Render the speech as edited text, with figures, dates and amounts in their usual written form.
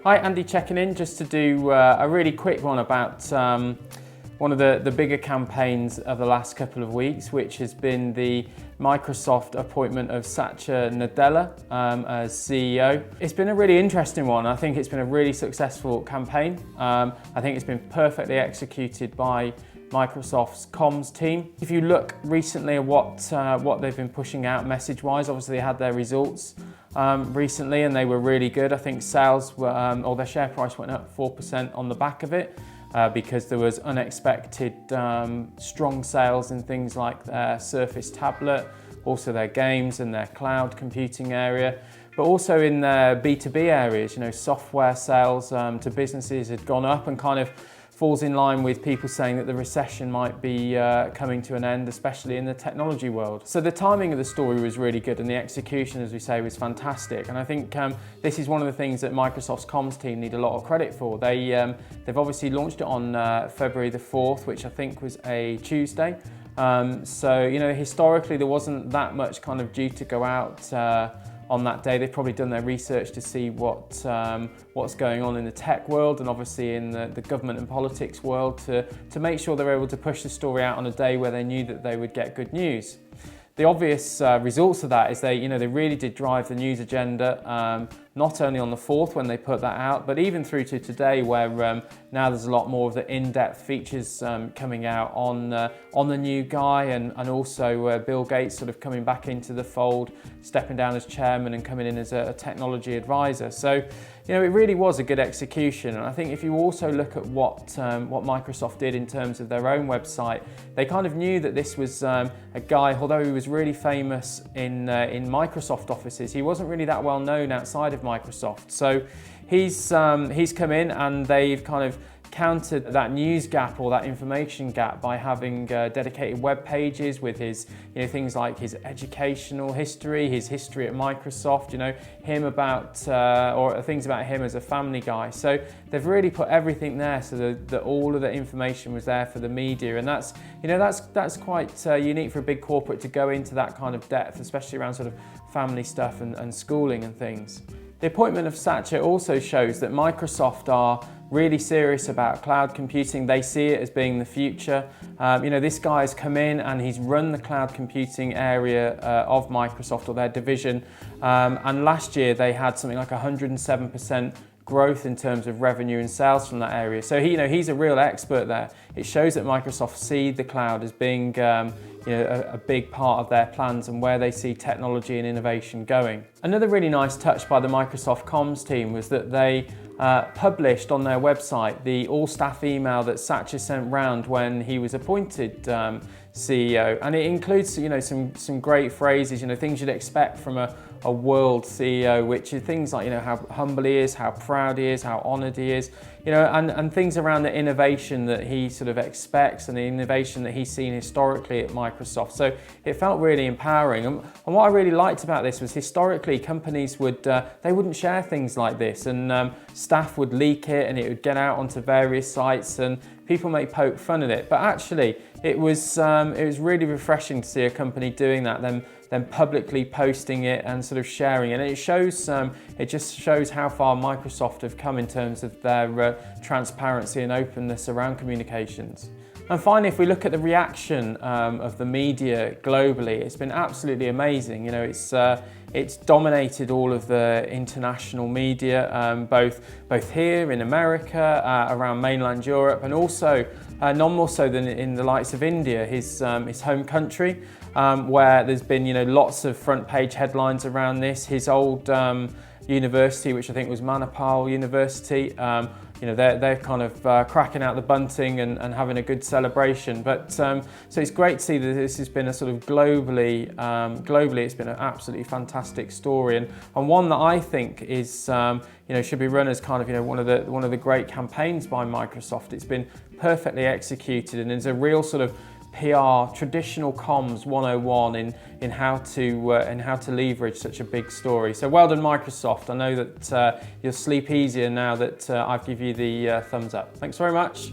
Hi, Andy checking in just to do a really quick one about one of the bigger campaigns of the last couple of weeks, which has been the Microsoft appointment of Satya Nadella as CEO. It's been a really interesting one. I think it's been a really successful campaign. I think it's been perfectly executed by Microsoft's comms team. If you look recently at what they've been pushing out message-wise, obviously they had their results recently and they were really good. I think sales were, or their share price went up 4% on the back of it because there was unexpected strong sales in things like their Surface tablet, also their games and their cloud computing area, but also in their B2B areas, software sales to businesses had gone up and kind of falls in line with people saying that the recession might be coming to an end, especially in the technology world. So the timing of the story was really good and the execution, as we say, was fantastic. And I think this is one of the things that Microsoft's comms team need a lot of credit for. They've obviously launched it on February the 4th, which I think was a Tuesday. So, historically there wasn't that much kind of due to go out on that day. They've probably done their research to see what's going on in the tech world and obviously in the government and politics world to make sure they're able to push the story out on a day where they knew that they would get good news. The obvious results of that is they really did drive the news agenda, not only on the 4th when they put that out, but even through to today where now there's a lot more of the in-depth features coming out on the new guy and also Bill Gates sort of coming back into the fold, stepping down as chairman and coming in as a technology advisor. So, it really was a good execution. And I think if you also look at what Microsoft did in terms of their own website, they kind of knew that this was a guy, although he was really famous in Microsoft offices, he wasn't really that well known outside of Microsoft. So he's come in and they've kind of countered that news gap or that information gap by having dedicated web pages with his things like his educational history, his history at Microsoft, him about or things about him as a family guy. So they've really put everything there so that all of the information was there for the media, and that's quite unique for a big corporate to go into that kind of depth, especially around sort of family stuff and schooling and things. The appointment of Satya also shows that Microsoft are really serious about cloud computing. They see it as being the future. This guy's come in and he's run the cloud computing area of Microsoft or their division. And last year they had something like 107% growth in terms of revenue and sales from that area. So he's a real expert there. It shows that Microsoft see the cloud as being a big part of their plans and where they see technology and innovation going. Another really nice touch by the Microsoft comms team was that they published on their website the all-staff email that Satya sent round when he was appointed CEO, and it includes some great phrases, things you'd expect from a world CEO, which are things like how humble he is, how proud he is, how honoured he is, and things around the innovation that he sort of expects and the innovation that he's seen historically at Microsoft. So it felt really empowering, and what I really liked about this was historically companies they wouldn't share things like this, and staff would leak it and it would get out onto various sites and people may poke fun at it, but actually it was really refreshing to see a company doing that, then publicly posting it and sort of sharing it. And it just shows how far Microsoft have come in terms of their transparency and openness around communications. And finally, if we look at the reaction of the media globally, it's been absolutely amazing. It's dominated all of the international media, both here in America, around mainland Europe, and also none more so than in the likes of India, his home country, where there's been lots of front page headlines around this. His old university, which I think was Manipal University, they're kind of cracking out the bunting and having a good celebration. But so it's great to see that this has been a sort of globally it's been an absolutely fantastic story, and one that I think is should be run as kind of one of the great campaigns by Microsoft. It's been perfectly executed and is a real sort of PR, traditional comms 101 in how to leverage such a big story. So well done, Microsoft. I know that you'll sleep easier now that I've given you the thumbs up. Thanks very much.